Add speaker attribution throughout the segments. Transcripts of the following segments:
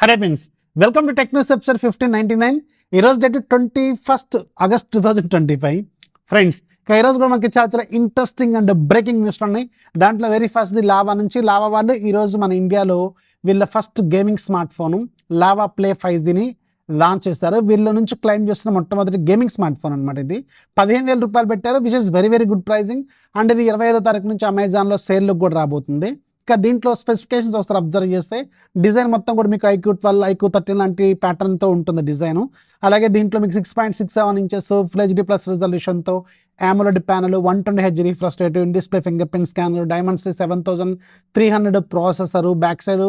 Speaker 1: Hello friends, welcome to techno episode 1599. ఈరోజు date 21 August 2025. Friends, ఈరోజు కూడా మనకి చాలా ఇంట్రెస్టింగ్ అండ్ బ్రేకింగ్ న్యూస్ ఉన్నాయి. దాంట్లో వెరీ ఫస్ట్ ది లావా నుంచి. లావా వాళ్ళు ఈరోజు మన ఇండియాలో వీళ్ళ first gaming smart phone Lava play 5Gని లాంచ్ చేస్తారు. వీళ్ళ నుంచి క్లైమ్ చేస్తున్న మొట్టమొదటి గేమింగ్ స్మార్ట్ ఫోన్ అనమాట. ఇది 15,000 రూపాయలు పెట్టారు, which is very very good pricing. And ఇది 25వ తారీఖు నుంచి అమెజాన్లో సేల్లోకి కూడా రాబోతుంది. ఇంకా దీంట్లో స్పెసిఫికేషన్స్ ఒకసారి అబ్జర్వ్ చేస్తే డిజైన్ మొత్తం కూడా మీకు IQ12, IQ13 లాంటి ప్యాటర్న్తో ఉంటుంది డిజైన్. అలాగే దీంట్లో మీకు 6.67 ఇంచెస్ ఫుల్ HD ప్లస్ రిజల్యూషన్తో AMOLED panel, 120Hz refresh rate, in display fingerprint scanner, Dimensity 7300 processor, back side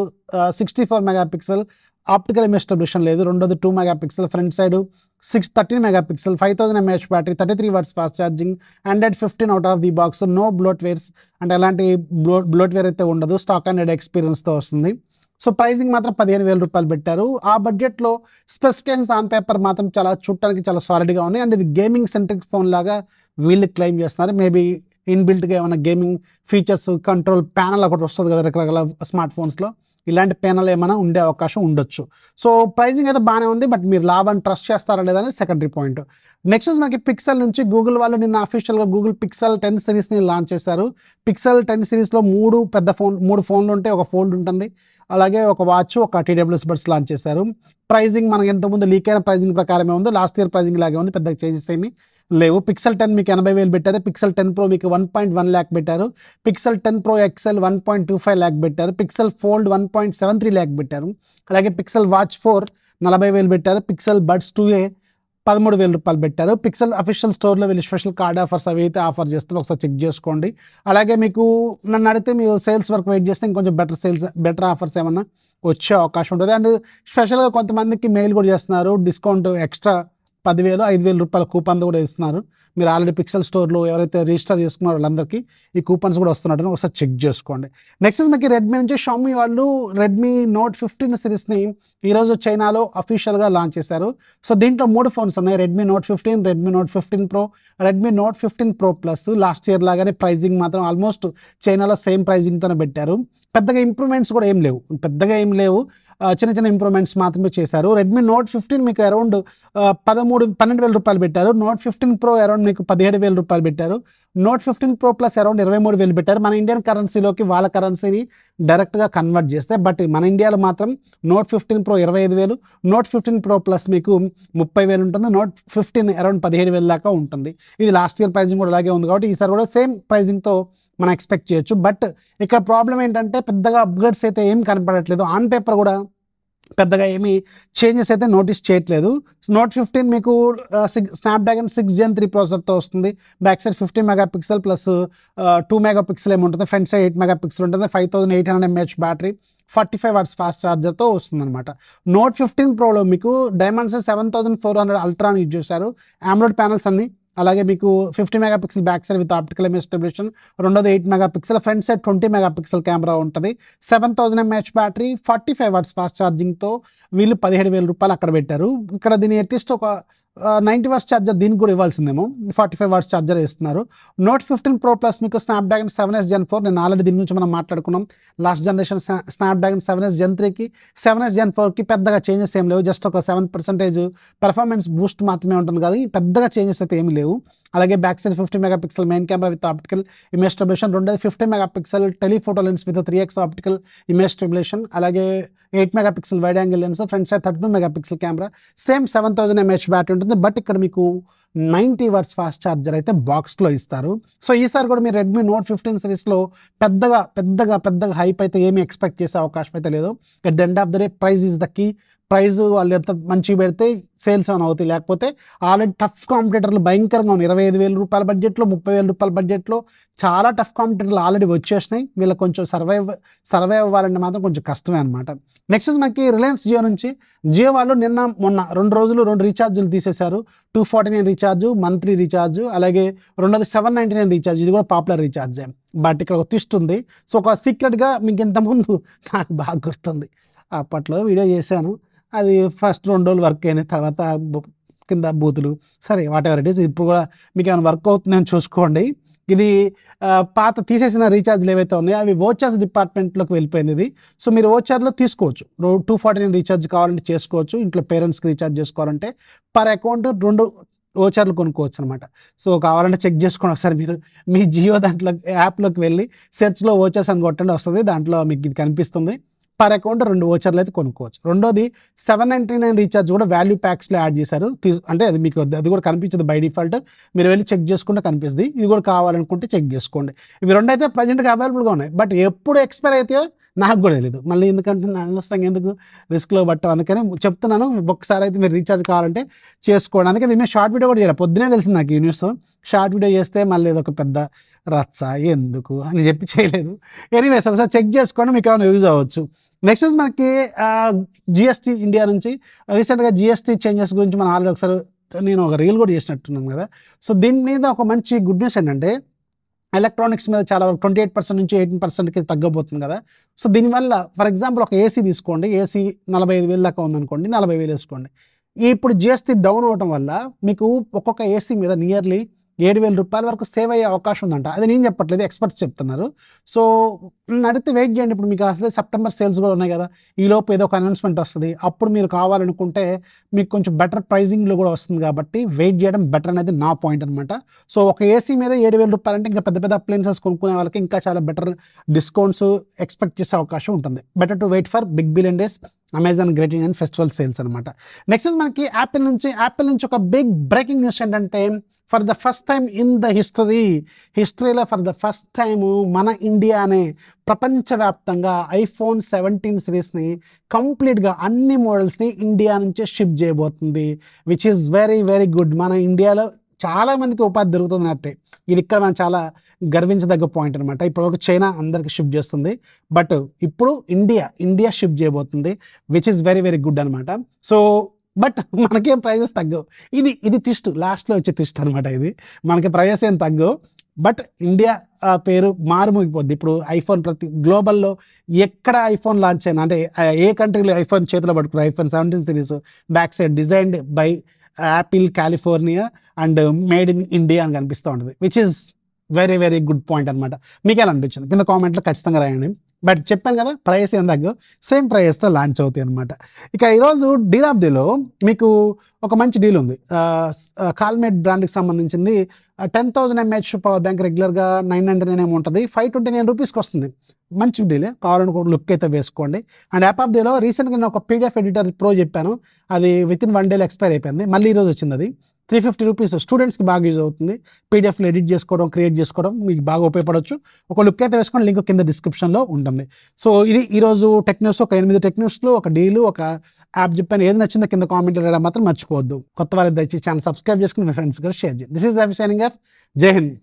Speaker 1: 64 megapixel optical image stabilisation లేదు, రెండోది 2 megapixel, front side 13 megapixel, 5000 mAh battery, 33 watts fast charging, Android 15 out of the box, no bloatwares అంటే ఎలాంటి bloatware అయితే ఉండదు, stock and ఎక్స్పీరియన్స్తో వస్తుంది. So pricing మాత్రం 15,000 రూపాయలు పెట్టారు. ఆ బడ్జెట్లో స్పెసిఫికేషన్స్ ఆన్ పేపర్ మాత్రం చాలా చూడటానికి చాలా సాలిడ్గా ఉన్నాయి. అండ్ ఇది గేమింగ్ సెంట్రిక్ ఫోన్ లాగా వీళ్ళు క్లెయిమ్ చేస్తున్నారు. మేబీ ఇన్బిల్ట్గా ఏమైనా గేమింగ్ ఫీచర్స్, కంట్రోల్ ప్యానల్ ఒకటి వస్తుంది కదా రకరకాల స్మార్ట్ ఫోన్స్లో, ఇలాంటి ప్యానల్ ఏమైనా ఉండే అవకాశం ఉండొచ్చు. సో ప్రైజింగ్ అయితే బాగానే ఉంది, బట్ మీరు లాభాన్ని ట్రస్ట్ చేస్తారా లేదా అనేది సెకండరీ పాయింట్. నెక్స్ట్ మనకి పిక్సెల్ నుంచి గూగుల్ వాళ్ళు నిన్న అఫీషియల్గా గూగుల్ పిక్సెల్ 10 సిరీస్ని లాంచ్ చేశారు. పిక్సెల్ 10 సిరీస్లో మూడు ఫోన్లు ఉంటాయి, ఒక ఫోల్డ్ ఉంటుంది, అలాగే ఒక వాచ్, ఒక TWS బడ్స్ లాంచ్ చేశారు. ప్రైజింగ్ మనకి ఎంతకుముందు లీక్ అయిన ప్రైజింగ్ ప్రకారమే ఉంది, లాస్ట్ ఇయర్ ప్రైజింగ్ లాగే ఉంది, పెద్దగా చేంజెస్ ఏమీ లేవు. పిక్సెల్ 10 మీకు 80,000 పెట్టారు, పిక్సెల్ 10 Pro మీకు 1.1 lakh పెట్టారు, పిక్సెల్ 10 Pro XL 1.25 lakh పెట్టారు, పిక్సెల్ ఫోల్డ్ 1.73 lakh పెట్టారు, అలాగే పిక్సెల్ వాచ్ 4 40,000 పెట్టారు, పిక్సెల్ బడ్స్ 2A 13,000 రూపాయలు పెట్టారు. పిక్సెల్ అఫీషియల్ స్టోర్లో వీళ్ళు స్పెషల్ కార్డ్ ఆఫర్స్ అవి అయితే ఆఫర్ చేస్తారు, ఒకసారి చెక్ చేసుకోండి. అలాగే మీకు నన్ను అడిగితే మీరు సేల్స్ వరకు వెయిట్ చేస్తే ఇంకొంచెం బెటర్ ఆఫర్స్ ఏమన్నా వచ్చే అవకాశం ఉంటుంది. అండ్ స్పెషల్గా కొంతమందికి మెయిల్ కూడా చేస్తున్నారు, డిస్కౌంట్ ఎక్స్ట్రా 10,000 5,000 రూపాయల కూపన్ కూడా ఇస్తున్నారు. మీరు ఆల్రెడీ పిక్సెల్ స్టోర్లో ఎవరైతే రిజిస్టర్ చేసుకున్నారో వాళ్ళందరికీ ఈ కూపన్స్ కూడా వస్తున్నట్టు ఒకసారి చెక్ చేసుకోండి. నెక్స్ట్ మనకి రెడ్మీ నుంచి షామీ వాళ్ళు రెడ్మీ నోట్ 15 సిరీస్ని ఈరోజు చైనాలో అఫీషియల్గా లాంచ్ చేశారు. సో దీంట్లో 3 ఫోన్స్ ఉన్నాయి, Redmi note 15, Redmi note 15 Pro, Redmi note 15 Pro Plus. Last year లాగానే ప్రైజింగ్ మాత్రం ఆల్మోస్ట్ చైనాలో సేమ్ ప్రైజింగ్తోనే పెట్టారు. పెద్దగా ఇంప్రూవ్మెంట్స్ కూడా ఏం లేవు, చిన్న చిన్న ఇంప్రూవ్మెంట్స్ మాత్రమే చేశారు. రెడ్మీ నోట్ 15 మీకు అరౌండ్ 12,000 రూపాయలు పెట్టారు, నోట్ 15 Pro అరౌండ్ మీకు 17,000 రూపాయలు పెట్టారు, నోట్ 15 Pro Plus అరౌండ్ 23,000 పెట్టారు. మన ఇండియన్ కరెన్సీలోకి వాళ్ళ కరెన్సీని డైరెక్ట్గా కన్వర్ట్ చేస్తే, బట్ మన ఇండియాలో మాత్రం note 15 Pro 25,000, note 15 Pro Plus మీకు 30,000 ఉంటుంది, నోట్ 15 అరౌండ్ 17,000 దాకా ఉంటుంది. ఇది లాస్ట్ ఇయర్ ప్రైజింగ్ కూడా అలాగే ఉంది కాబట్టి ఈసారి కూడా సేమ్ ప్రైజింగ్తో మనం ఎక్స్పెక్ట్ చేయొచ్చు. బట్ ఇక్కడ ప్రాబ్లం ఏంటంటే పెద్దగా అప్గ్రేడ్స్ అయితే ఏం కనపడట్లేదు, ఆన్ పేపర్ కూడా పెద్దగా ఏమీ చేంజెస్ అయితే నోటీస్ చేయట్లేదు. నోట్ 15 మీకు స్నాప్డ్రాగన్ 6 Gen 3 ప్రాసెసర్తో వస్తుంది, back side 50 megapixel plus 2 megapixel ఏముంటుంది, ఫ్రంట్ సైడ్ 8 మెగాపిక్సెల్ ఉంటుంది, 5800 mAh బ్యాటరీ, 45 watts ఫాస్ట్ ఛార్జర్తో వస్తుంది అనమాట. నోట్ 15 Proలో మీకు Dimensity 7400 అల్ట్రాని యూజ్ చేశారు, AMOLED ప్యానల్స్ అన్ని, అలాగే మీకు 50 megapixel back side with optical image stabilisation, రెండోది 8 megapixel, front side 20 megapixel camera ఉంటుంది, 7000 mAh బ్యాటరీ, 45 watts ఫాస్ట్ ఛార్జింగ్తో వీళ్ళు 17,000 రూపాయలు అక్కడ పెట్టారు. ఇక్కడ దీని అట్లీస్ట్ ఒక 90 watts ఛార్జర్ దీనికి కూడా ఇవ్వాల్సిందేమో, 45 watts ఛార్జర్ ఇస్తున్నారు. నోట్ 15 Pro Plus మీకు స్నాప్డ్రాగన్ 7S Gen 4, నేను ఆల్రెడీ దీని నుంచి మనం మాట్లాడుకున్నాం, last generation Snapdragon 7S Gen 3కి 7S Gen 4కి పెద్దగా చేంజెస్ ఏం లేవు, జస్ట్ ఒక 7% పర్ఫార్మెన్స్ బూస్ట్ మాత్రమే ఉంటుంది కానీ పెద్దగా చేంజెస్ అయితే ఏమి లేవు. అలాగే back side 50 megapixel main camera with optical image stabilisation, రెండోది 50 megapixel telephoto lens with 3x optical image stabilisation, అలాగే 8 megapixel wide angle lens, front side 32 megapixel camera, same 7000 mAh battery ఉంటుంది. బట్ ఇక్కడ మీకు 90 watts ఫాస్ట్ ఛార్జర్ అయితే బాక్స్లో ఇస్తారు. So ఈసారి కూడా మీరు రెడ్మీ నోట్ 15 సిరీస్లో పెద్దగా హైప్ అయితే ఏమీ ఎక్స్పెక్ట్ చేసే అవకాశం అయితే లేదు. At the end of the day price is the key. Price వాళ్ళు ఎంత మంచిగా పెడితే సేల్స్ ఏమైనా అవుతాయి, లేకపోతే ఆల్రెడీ టఫ్ కాంపిటేటర్లు భయంకరంగా ఉన్నాయి. 25,000 రూపాయల బడ్జెట్లో, 30,000 రూపాయల బడ్జెట్లో చాలా టఫ్ కాంపిటేటర్లు ఆల్రెడీ వచ్చేసినాయి. వీళ్ళకి కొంచెం సర్వైవ్ అవ్వాలంటే మాత్రం కొంచెం కష్టమే అనమాట. నెక్స్ట్ మనకి రిలయన్స్ జియో నుంచి, జియో వాళ్ళు మొన్న 2 రోజులు 2 రీఛార్జులు తీసేశారు, 249 రీఛార్జు మంత్లీ రీఛార్జు, అలాగే రెండోది 799 రీఛార్జ్, ఇది కూడా పాపులర్ రీఛార్జే. బట్ ఇక్కడ ఒక ట్విస్ట్ ఉంది. సో ఒక సీక్రెట్గా మీకు ఇంతకుముందు నాకు బాగా గుర్తుంది, అప్పట్లో వీడియో చేశాను, అది ఫస్ట్ 2 రోజులు వర్క్ అయిన తర్వాత కింద బూతులు, సరే వాట్ ఎవర్ ఇట్ ఈస్, ఇప్పుడు కూడా మీకు ఏమైనా వర్క్ అవుతుందని చూసుకోండి. ఇది పాత తీసేసిన రీఛార్జ్లు ఏవైతే ఉన్నాయో అవి ఓచర్స్ డిపార్ట్మెంట్లోకి వెళ్ళిపోయింది ఇది. సో మీరు ఓచర్లో తీసుకోవచ్చు. 249 రీఛార్జ్ కావాలంటే చేసుకోవచ్చు. ఇంట్లో పేరెంట్స్కి రీఛార్జ్ చేసుకోవాలంటే పర్ అకౌంట్ 2 ఓచర్లు కొనుక్కోవచ్చు అనమాట. సో కావాలంటే చెక్ చేసుకోండి ఒకసారి. మీరు మీ జియో దాంట్లో యాప్లోకి వెళ్ళి సెర్చ్లో ఓచర్స్ అని కొట్టండి, వస్తుంది. దాంట్లో మీకు ఇది కనిపిస్తుంది. పర్ అకౌంట్ 2 ఓచర్లు అయితే కొనుక్కోవచ్చు. రెండోది 799 రీఛార్జ్ కూడా వాల్యూ ప్యాక్స్లో యాడ్ చేశారు. అంటే అది మీకు అది కూడా కనిపించదు బై డిఫాల్ట్. మీరు వెళ్ళి చెక్ చేసుకుంటే కనిపిస్తుంది. ఇది కూడా కావాలనుకుంటే చెక్ చేసుకోండి. ఇవి 2 అయితే ప్రజెంట్గా అవైలబుల్గా ఉన్నాయి. బట్ ఎప్పుడు ఎక్స్పైర్ అయితే నాకు కూడా తెలియదు. మళ్ళీ ఎందుకంటే అనవసరంగా ఎందుకు రిస్క్లో పట్టాం, అందుకని చెప్తున్నాను. ఒక్కసారి అయితే మీరు రీఛార్జ్ కావాలంటే చేసుకోండి. అందుకే మేము షార్ట్ వీడియో కూడా చేయాలి. పొద్దునే తెలిసింది నాకు ఈ న్యూస్. షార్ట్ వీడియో చేస్తే మళ్ళీ ఏదో ఒక పెద్ద రచ్చ ఎందుకు అని చెప్పి చేయలేదు. ఎనీవేస్ ఒకసారి చెక్ చేసుకోండి, మీకు ఏమైనా యూజ్ అవ్వచ్చు. నెక్స్ట్ మనకి జిఎస్టీ ఇండియా నుంచి రీసెంట్గా జిఎస్టీ చేంజెస్ గురించి మనం ఆల్రెడీ ఒకసారి నేను ఒక రీల్ కూడా చేసినట్టున్నాను కదా. సో దీని మీద ఒక మంచి గుడ్ న్యూస్ ఏంటంటే ఎలక్ట్రానిక్స్ మీద చాలా వరకు 28% నుంచి 18%కి తగ్గబోతుంది కదా. సో దీనివల్ల ఫర్ ఎగ్జాంపుల్ ఒక ఏసీ తీసుకోండి. ఏసీ 45,000 దాకా ఉందనుకోండి, 40,000 వేసుకోండి. ఇప్పుడు జిఎస్టీ డౌన్ అవడం వల్ల మీకు ఒక్కొక్క ఏసీ మీద నియర్లీ 7,000 రూపాయల వరకు సేవ్ అయ్యే అవకాశం ఉందంట. అది నేను చెప్పట్లేదు, ఎక్స్పర్ట్స్ చెప్తున్నారు. సో నడితే వెయిట్ చేయండి. ఇప్పుడు మీకు అసలు సెప్టెంబర్ సేల్స్ కూడా ఉన్నాయి కదా, ఈ లోపు ఏదో ఒక అనౌన్స్మెంట్ వస్తుంది. అప్పుడు మీరు కావాలనుకుంటే మీకు కొంచెం బెటర్ ప్రైజింగ్లో కూడా వస్తుంది. కాబట్టి వెయిట్ చేయడం బెటర్ అనేది నా పాయింట్ అనమాట. సో ఒక ఏసీ మీద 7,000 రూపాయలు అంటే ఇంకా పెద్ద పెద్ద అప్లయన్సెస్ కొనుక్కునే వాళ్ళకి ఇంకా చాలా బెటర్ డిస్కౌంట్స్ ఎక్స్పెక్ట్ చేసే అవకాశం ఉంటుంది. Better to wait for big billion days, Amazon great Indian festival sales అనమాట. నెక్స్ట్ మనకి యాపిల్ నుంచి ఒక బిగ్ బ్రేకింగ్ న్యూస్ ఏంటంటే for the first time in the హిస్టరీలో ఫర్ ద ఫస్ట్ టైము మన ఇండియానే ప్రపంచవ్యాప్తంగా iPhone 17 సిరీస్ని కంప్లీట్గా అన్ని మోడల్స్ని ఇండియా నుంచే షిప్ చేయబోతుంది. Which is very very good. మన ఇండియాలో చాలా మందికి ఉపాధి దొరుకుతున్నట్టే. ఇది ఇక్కడ మనం చాలా గర్వించదగ్గ పాయింట్ అనమాట. ఇప్పుడు చైనా అందరికి షిప్ చేస్తుంది, బట్ ఇప్పుడు ఇండియా షిప్ చేయబోతుంది, which is very very good అనమాట. సో బట్ మనకేం ప్రైజెస్ తగ్గవు. ఇది ట్విస్ట్, లాస్ట్లో వచ్చే ట్విస్ట్ అనమాట. ఇది మనకి ప్రైజెస్ ఏం తగ్గవు, బట్ ఇండియా పేరు మారుమోగిపోద్ది. ఇప్పుడు ఐఫోన్ ప్రతి గ్లోబల్లో ఎక్కడ ఐఫోన్ లాంచ్ అయినా, అంటే ఏ కంట్రీలో ఐఫోన్ చేతిలో పట్టుకున్నారు, iPhone 17 series back side designed by Apple California and made in India అని కనిపిస్తూ ఉంటుంది, which is very very good point అనమాట. మీకు ఎలా అనిపించింది కింద కామెంట్లో ఖచ్చితంగా రాయండి. బట్ చెప్పాను కదా, ప్రైస్ ఏం తగ్గో, సేమ్ ప్రైస్తో లాంచ్ అవుతాయి అనమాట. ఇక ఈరోజు డీల్ ఆఫ్ డేలో మీకు ఒక మంచి డీల్ ఉంది. కాల్మేట్ బ్రాండ్కి సంబంధించింది 10,000 mAh పవర్ బ్యాంక్ రెగ్యులర్గా 999 ఏమో ఉంటుంది, 529 రూపీస్కి వస్తుంది. మంచి డీలే, కావాలనుకో లుక్ అయితే వేసుకోండి. అండ్ యాప్ ఆఫ్ డేలో రీసెంట్గా నేను ఒక PDF ఎడిటర్ ప్రో చెప్పాను, అది విత్ ఇన్ 1 డేలో ఎక్స్పైర్ అయిపోయింది. మళ్ళీ ఈరోజు వచ్చింది. అది 350 రూపీస్. స్టూడెంట్స్కి బాగా యూజ్ అవుతుంది. పీడిఎఫ్లో ఎడిట్ చేసుకోవడం, క్రియేట్ చేసుకోవడం మీకు బాగా ఉపయోగపడవచ్చు. ఒక లుక్ అయితే వేసుకోండి, లింక్ కింద డిస్క్రిప్షన్లో ఉంటుంది. సో ఇది ఈరోజు టెక్ న్యూస్. ఒక 8 టెక్ న్యూస్లో ఒక డీలు, ఒక యాప్ చెప్పాను. ఏది నచ్చిందో కింద కామెంట్ చేయడం మాత్రం మర్చిపోవద్దు. కొత్త వారి దయచేసి ఛానల్ సబ్స్క్రైబ్ చేసుకుని మీ ఫ్రెండ్స్ కూడా షేర్ చేయండి. This is Ravi signing off. జై హింద్.